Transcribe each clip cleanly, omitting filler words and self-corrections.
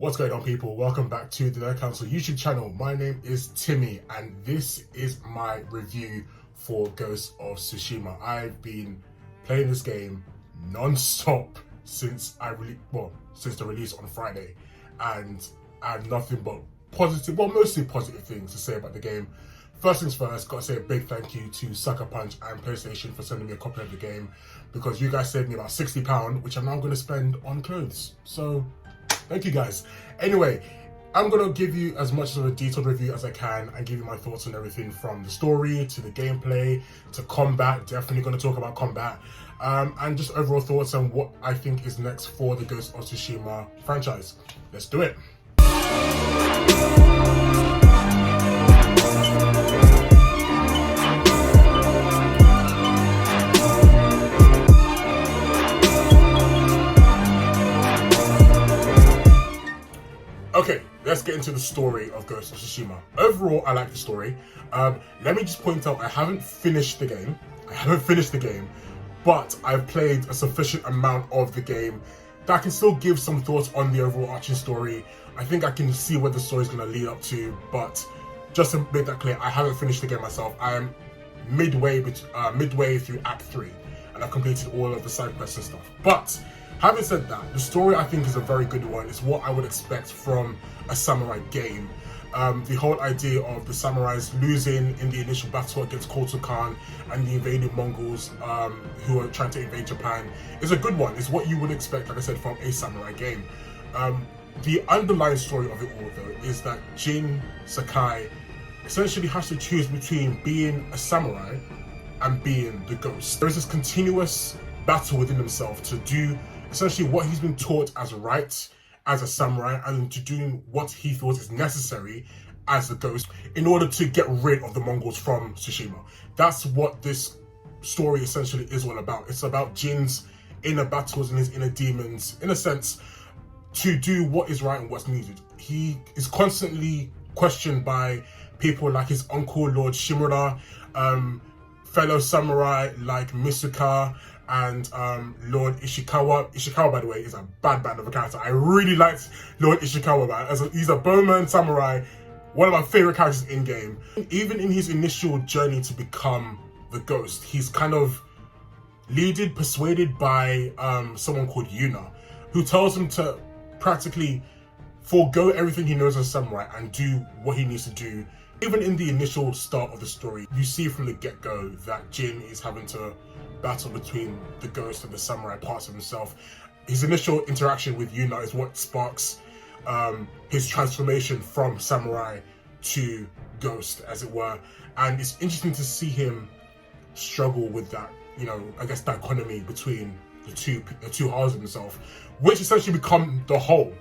What's going on, people? Welcome back to the Nerd Council YouTube channel. My name is Timmy and this is my review for Ghost of Tsushima. I've been playing this game non-stop since since the release on Friday, and I have nothing but mostly positive things to say about the game. First things first, gotta say a big thank you to Sucker Punch and PlayStation for sending me a copy of the game, because you guys saved me about £60, which I'm now going to spend on clothes. So thank you guys. Anyway, I'm going to give you as much of a detailed review as I can and give you my thoughts on everything from the story to the gameplay to combat. Definitely going to talk about combat, and just overall thoughts on what I think is next for the Ghost of Tsushima franchise. Let's do it. Okay, let's get into the story of Ghost of Tsushima. Overall, I like the story. Let me just point out, I haven't finished the game. But I've played a sufficient amount of the game that I can still give some thoughts on the overall arching story. I think I can see where the story is going to lead up to, but just to make that clear, I haven't finished the game myself. I am midway through Act 3, and I've completed all of the side quests and stuff. But having said that, the story I think is a very good one. It's what I would expect from a samurai game. The whole idea of the samurais losing in the initial battle against Kotal Khan and the invading Mongols who are trying to invade Japan is a good one. It's what you would expect, like I said, from a samurai game. The underlying story of it all, though, is that Jin Sakai essentially has to choose between being a samurai and being the ghost. There is this continuous battle within himself to do essentially what he's been taught as right as a samurai, and to doing what he feels is necessary as the ghost in order to get rid of the Mongols from Tsushima. That's what this story essentially is all about. It's about Jin's inner battles and his inner demons, in a sense, to do what is right and what's needed. He is constantly questioned by people like his uncle, Lord Shimura, fellow samurai like Misuka, and Lord Ishikawa. Ishikawa, by the way, is a bad of a character. I really liked Lord Ishikawa, man. He's a bowman samurai, one of my favorite characters in game. Even in his initial journey to become the ghost, he's kind of persuaded by someone called Yuna, who tells him to practically forego everything he knows as a samurai and do what he needs to do. Even in the initial start of the story, you see from the get-go that Jin is having to battle between the ghost and the samurai parts of himself. His initial interaction with Yuna is what sparks his transformation from samurai to ghost, as it were. And it's interesting to see him struggle with that, I guess, dichotomy between the two halves of himself, which essentially become the whole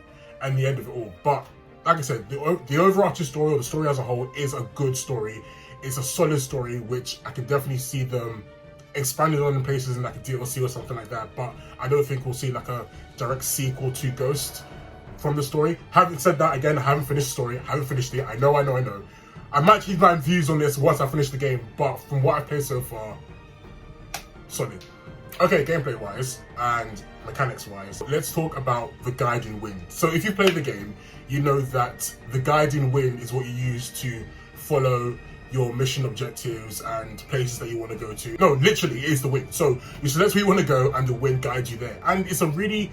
and the end of it all. But like I said, the overarching story, or the story as a whole, is a good story. It's a solid story, which I can definitely see them expanded on in places in like a DLC or something like that. But I don't think we'll see like a direct sequel to Ghost from the story. Having said that, again, I haven't finished the story. I haven't finished it. I know. I might change my views on this once I finish the game, but from what I've played so far, solid. Okay, gameplay-wise and mechanics-wise, let's talk about the guiding wind. So if you play the game, you know that the guiding wind is what you use to follow your mission objectives and places that you want to go to. No, literally, it is the wind. So you select where you want to go and the wind guides you there. And it's a really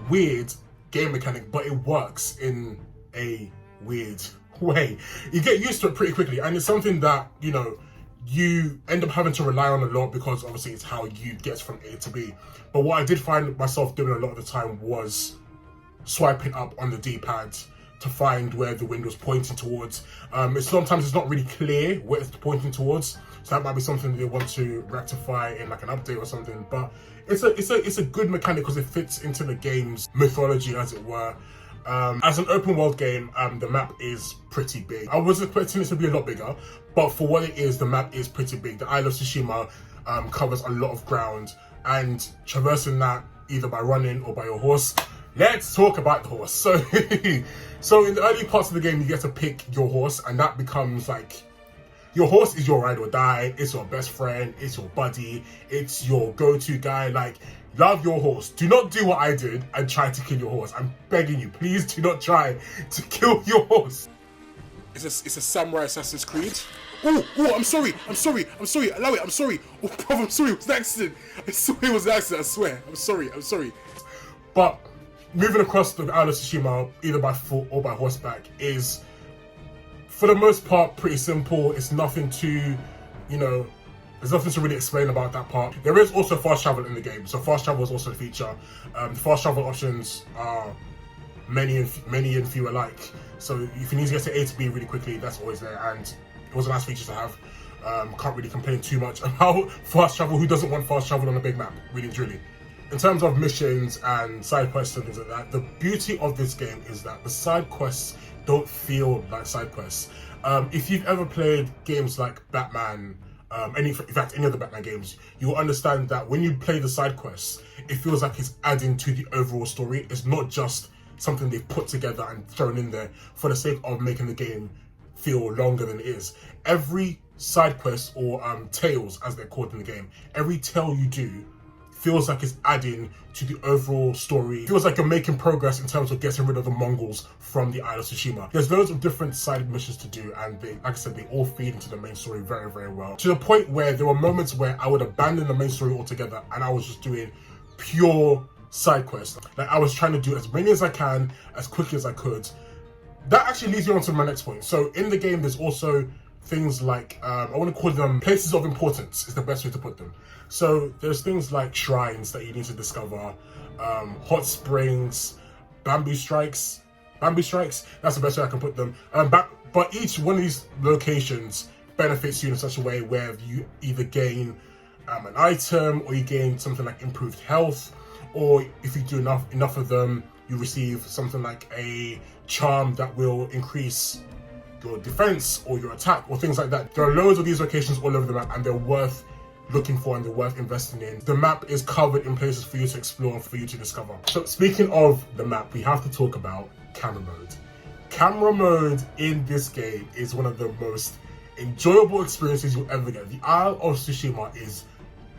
weird game mechanic, but it works in a weird way. You get used to it pretty quickly, and it's something that, you end up having to rely on a lot, because obviously it's how you get from A to B. But what I did find myself doing a lot of the time was swiping up on the D-pad to find where the wind was pointing towards. Sometimes it's not really clear where it's pointing towards, so that might be something that they want to rectify in like an update or something. But it's a good mechanic because it fits into the game's mythology, as it were. As an open world game, the map is pretty big. I was expecting it to be a lot bigger, but for what it is, the map is pretty big. The Isle of Tsushima covers a lot of ground, and traversing that either by running or by your horse. Let's talk about the horse. So in the early parts of the game, you get to pick your horse, and that becomes like Your horse is your ride or die, it's your best friend, it's your buddy, it's your go-to guy. Like, love your horse. Do not do what I did and try to kill your horse. I'm begging you, please do not try to kill your horse. It's a samurai Assassin's Creed. Oh, I'm sorry. Allow it, I'm sorry. Oh, bro, I'm sorry, it was an accident. I swear it was an accident, I swear. I'm sorry. But moving across the Isle of Tsushima, either by foot or by horseback, is, for the most part, pretty simple. It's nothing to, there's nothing to really explain about that part. There is also fast travel in the game, so fast travel is also a feature. The fast travel options are many and few alike. So if you need to get to A to B really quickly, that's always there, and it was a nice feature to have. Can't really complain too much about fast travel. Who doesn't want fast travel on a big map, really and truly? In terms of missions and side quests and things like that, the beauty of this game is that the side quests don't feel like side quests. If you've ever played games like Batman, in fact any of the Batman games, you will understand that when you play the side quests, it feels like it's adding to the overall story. It's not just something they've put together and thrown in there for the sake of making the game feel longer than it is. Every side quest, or tales as they're called in the game, every tale you do feels like it's adding to the overall story. It feels like you're making progress in terms of getting rid of the Mongols from the Isle of Tsushima. There's loads of different side missions to do, and they, like I said, they all feed into the main story very, very well. To the point where there were moments where I would abandon the main story altogether and I was just doing pure side quests. Like, I was trying to do as many as I can, as quickly as I could. That actually leads me on to my next point. So in the game, there's also things like, I want to call them places of importance, is the best way to put them. So there's things like shrines that you need to discover, hot springs, bamboo strikes, that's the best way I can put them. But each one of these locations benefits you in such a way where you either gain an item, or you gain something like improved health, or if you do enough of them, you receive something like a charm that will increase your defense or your attack or things like that. There are loads of these locations all over the map, and they're worth looking for and they're worth investing in. The map is covered in places for you to explore and for you to discover. So speaking of the map, we have to talk about camera mode. Camera mode in this game is one of the most enjoyable experiences you'll ever get. The Isle of Tsushima is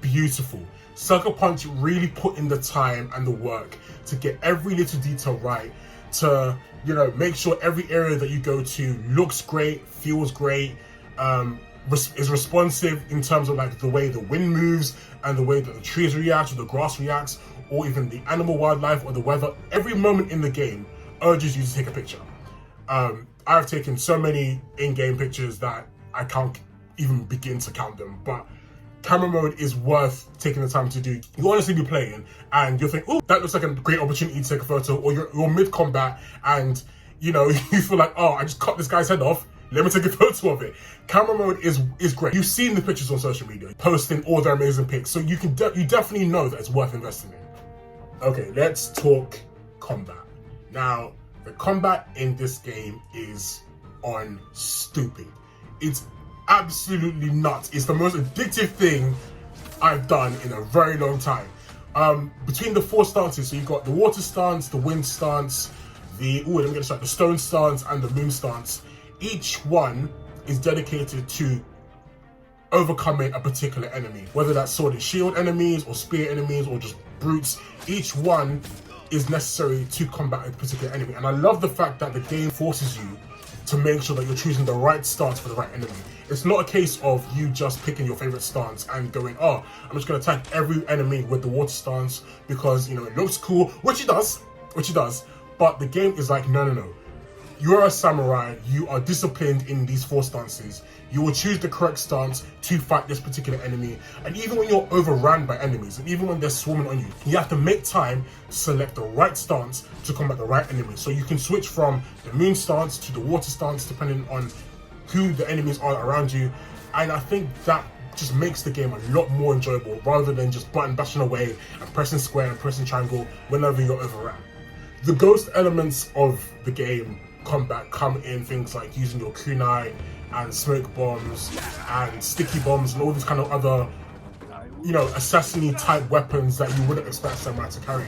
beautiful. Sucker Punch really put in the time and the work to get every little detail right, to make sure every area that you go to looks great, feels great, is responsive in terms of like the way the wind moves and the way that the trees react or the grass reacts, or even the animal wildlife or the weather. Every moment in the game urges you to take a picture. I've taken so many in-game pictures that I can't even begin to count them, but camera mode is worth taking the time to do. You'll honestly be playing and you'll think, oh, that looks like a great opportunity to take a photo, or you're mid-combat and you feel like, oh, I just cut this guy's head off, let me take a photo of it. Camera mode is great. You've seen the pictures on social media, posting all their amazing pics, so you definitely know that it's worth investing in. Okay, let's talk combat. Now, the combat in this game is on stupid. It's absolutely nuts. It's the most addictive thing I've done in a very long time. Between the 4 stances, so you've got the water stance, the wind stance, the stone stance, and the moon stance. Each one is dedicated to overcoming a particular enemy, whether that's sword and shield enemies or spear enemies or just brutes. Each one is necessary to combat a particular enemy, and I love the fact that the game forces you to make sure that you're choosing the right stance for the right enemy. It's not a case of you just picking your favorite stance and going, oh, I'm just going to attack every enemy with the water stance because it looks cool, which it does, but the game is like, no. You're a samurai, you are disciplined in these 4 stances. You will choose the correct stance to fight this particular enemy. And even when you're overrun by enemies, and even when they're swarming on you, you have to make time to select the right stance to combat the right enemy. So you can switch from the moon stance to the water stance depending on who the enemies are around you. And I think that just makes the game a lot more enjoyable rather than just button bashing away and pressing square and pressing triangle whenever you're overrun. The ghost elements of the game combat come in things like using your kunai and smoke bombs and sticky bombs and all these kind of other assassin-y type weapons that you wouldn't expect samurai to carry.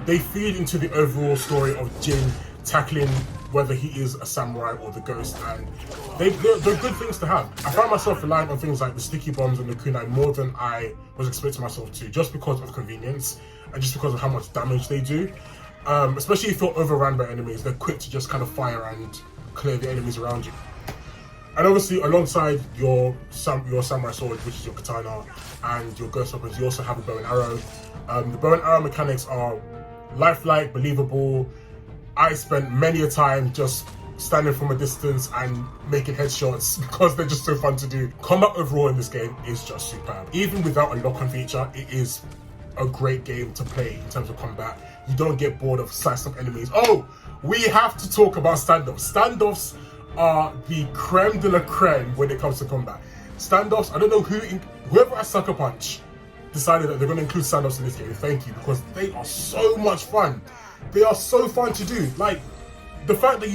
They feed into the overall story of Jin tackling whether he is a samurai or the ghost, and they're good things to have. I found myself relying on things like the sticky bombs and the kunai more than I was expecting myself to, just because of convenience and just because of how much damage they do. Especially if you're overrun by enemies, they're quick to just kind of fire and clear the enemies around you. And obviously, alongside your samurai sword, which is your katana, and your ghost weapons, you also have a bow and arrow. The bow and arrow mechanics are lifelike, believable. I spent many a time just standing from a distance and making headshots because they're just so fun to do. Combat overall in this game is just superb. Even without a lock-on feature, it is a great game to play in terms of combat. You don't get bored of slicing up enemies. Oh, we have to talk about standoffs. Standoffs are the creme de la creme when it comes to combat. Standoffs, I don't know whoever at Sucker Punch decided that they're going to include standoffs in this game. Thank you, because they are so much fun. They are so fun to do. Like, the fact that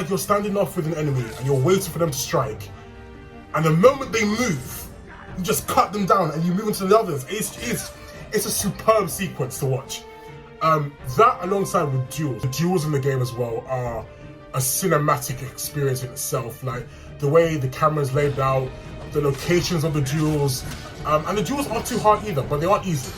you're standing off with an enemy and you're waiting for them to strike, and the moment they move, you just cut them down and you move into the others. It's a superb sequence to watch. That alongside with duels. The duels in the game as well are a cinematic experience in itself. Like, the way the camera's laid out, the locations of the duels, and the duels aren't too hard either, but they aren't easy.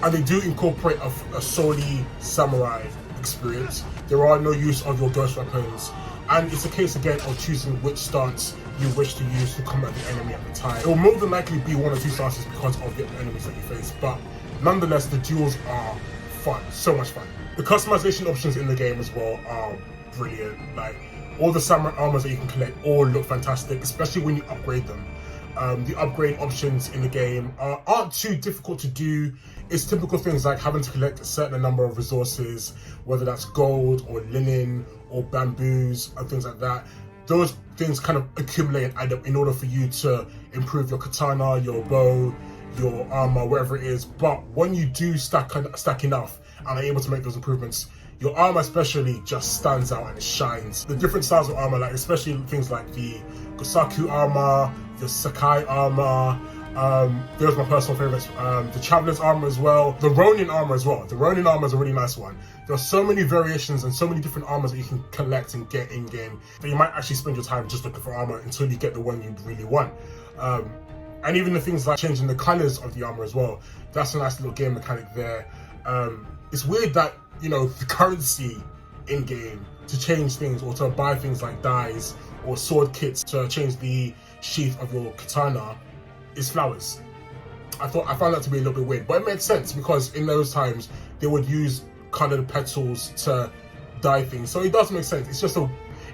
And they do incorporate a solely samurai experience. There are no use of your ghost weapons, and it's a case again of choosing which stance you wish to use to combat the enemy at the time. It will more than likely be one or two stances because of the enemies that you face, but nonetheless, the duels are fun, so much fun. The customization options in the game as well are brilliant. Like, all the samurai armors that you can collect all look fantastic, especially when you upgrade them. The upgrade options in the game aren't too difficult to do. It's typical things like having to collect a certain number of resources, whether that's gold or linen or bamboos and things like that. Those things kind of accumulate and add up in order for you to improve your katana, your bow, your armor, wherever it is. But when you do stack enough and are able to make those improvements, your armor especially just stands out and it shines. The different styles of armor, like especially things like the Gosaku armor, the Sakai armor, those are my personal favorites. The Traveler's armor as well, the Ronin armor as well. The Ronin armor is a really nice one. There are so many variations and so many different armors that you can collect and get in game that you might actually spend your time just looking for armor until you get the one you really want. And even the things like changing the colors of the armor as well. That's a nice little game mechanic there. It's weird that, you know, the currency in game to change things or to buy things like dyes or sword kits to change the sheath of your katana is flowers. I found that to be a little bit weird, but it makes sense because in those times they would use colored petals to dye things, so it does make sense.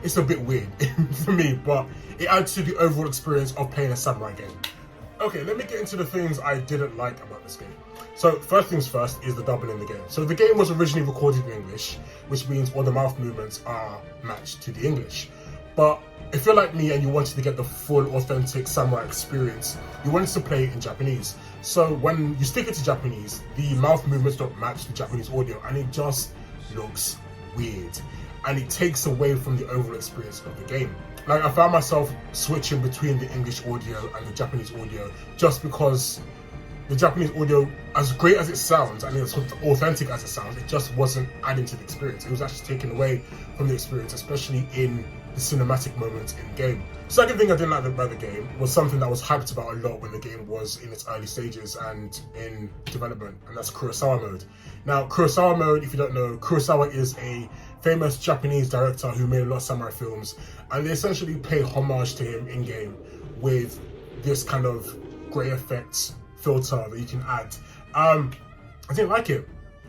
It's a bit weird for me, but it adds to the overall experience of playing a samurai game. Okay, let me get into the things I didn't like about this game. So first things first is the dubbing in the game. So the game was originally recorded in English, which means all the mouth movements are matched to the English. But if you're like me and you wanted to get the full authentic samurai experience, you wanted to play it in Japanese. So when you stick it to Japanese, the mouth movements don't match the Japanese audio and it just looks weird. And it takes away from the overall experience of the game. Like, I found myself switching between the English audio and the Japanese audio just because the Japanese audio, as great as it sounds and as authentic as it sounds, it just wasn't adding to the experience. It was actually taken away from the experience, especially in the cinematic moments in game. Second thing I didn't like about the game was something that was hyped about a lot when the game was in its early stages and in development, and that's Kurosawa mode. Now, Kurosawa mode, if you don't know, Kurosawa is a famous Japanese director who made a lot of samurai films, and they essentially pay homage to him in game with this kind of grey effects filter that you can add. I didn't like it.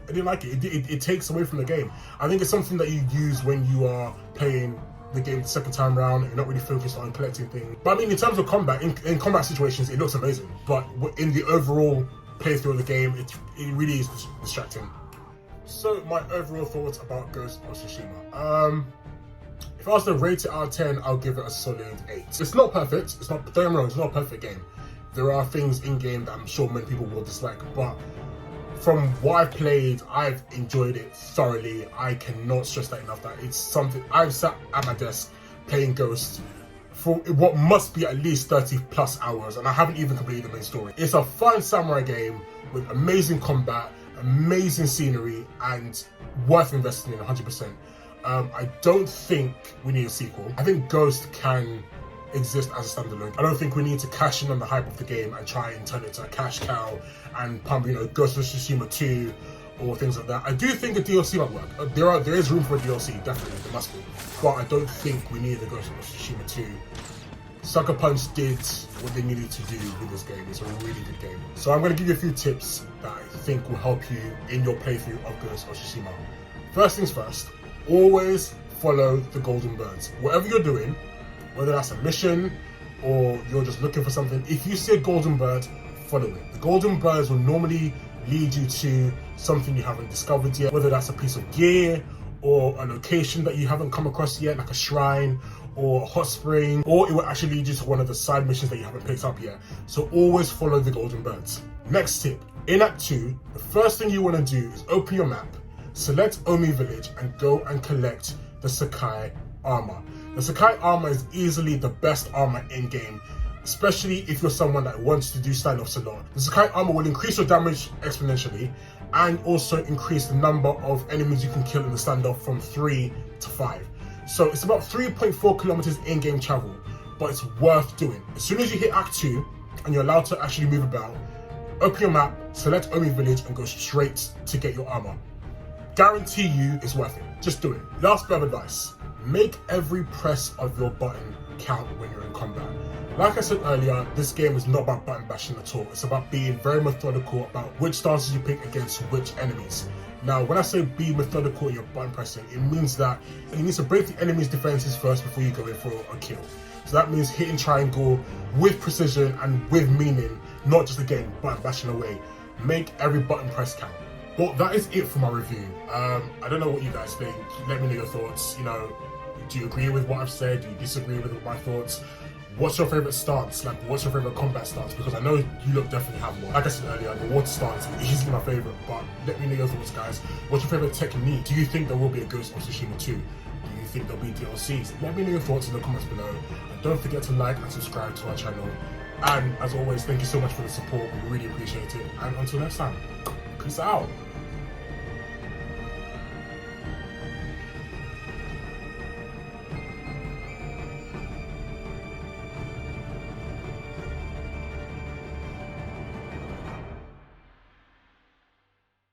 It takes away from the game. I think it's something that you use when you are playing the game the second time round and you're not really focused on collecting things. But I mean, in terms of combat, in combat situations, it looks amazing. But in the overall playthrough of the game, it really is distracting. So my overall thoughts about Ghost of Tsushima. If I was to rate it out of 10, I'll give it a solid 8. It's not perfect. Don't get me wrong, it's not a perfect game. There are things in game that I'm sure many people will dislike, but from what I've played, I've enjoyed it thoroughly. I cannot stress that enough, that it's something. I've sat at my desk playing Ghost for what must be at least 30 plus hours, and I haven't even completed the main story. It's a fun samurai game with amazing combat, amazing scenery, and worth investing in 100%. I don't think we need a sequel. I think Ghost can exist as a standalone. I don't think we need to cash in on the hype of the game and try and turn it to a cash cow and pump, Ghost of Tsushima 2 or things like that. I do think a DLC might work. There is room for a DLC, definitely, there must be. But I don't think we need the Ghost of Tsushima 2. Sucker Punch did what they needed to do with this game. It's a really good game. So I'm going to give you a few tips that I think will help you in your playthrough of Ghost of Tsushima. First things first, always follow the golden birds. Whatever you're doing, whether that's a mission or you're just looking for something, if you see a golden bird, follow it. The golden birds will normally lead you to something you haven't discovered yet, whether that's a piece of gear or a location that you haven't come across yet, like a shrine or a hot spring, or it will actually lead you to one of the side missions that you haven't picked up yet. So always follow the golden birds. Next tip, in Act 2, the first thing you want to do is open your map, select Omi Village, and go and collect the Sakai armor. The Sakai armor is easily the best armor in-game, especially if you're someone that wants to do standoffs a lot. The Sakai armor will increase your damage exponentially and also increase the number of enemies you can kill in the standoff from 3 to 5. So it's about 3.4 kilometers in-game travel, but it's worth doing. As soon as you hit Act 2 and you're allowed to actually move about, open your map, select Omi Village, and go straight to get your armor. Guarantee you it's worth it. Just do it. Last bit of advice. Make every press of your button count when you're in combat. Like I said earlier, this game is not about button bashing at all. It's about being very methodical about which stances you pick against which enemies. Now, when I say be methodical in your button pressing, it means that you need to break the enemy's defenses first before you go in for a kill. So that means hitting triangle with precision and with meaning, not just again button bashing away. Make every button press count. Well, that is it for my review. I don't know what you guys think. Let me know your thoughts. Do you agree with what I've said? Do you disagree with my thoughts? What's your favorite stance? Like, what's your favorite combat stance? Because I know you look definitely have one. Like I said earlier, the water stance is easily my favorite, but let me know your thoughts, guys. What's your favorite technique? Do you think there will be a Ghost of Tsushima 2? Do you think there'll be DLCs? Let me know your thoughts in the comments below. And don't forget to like and subscribe to our channel. And as always, thank you so much for the support. We really appreciate it. And until next time, peace out.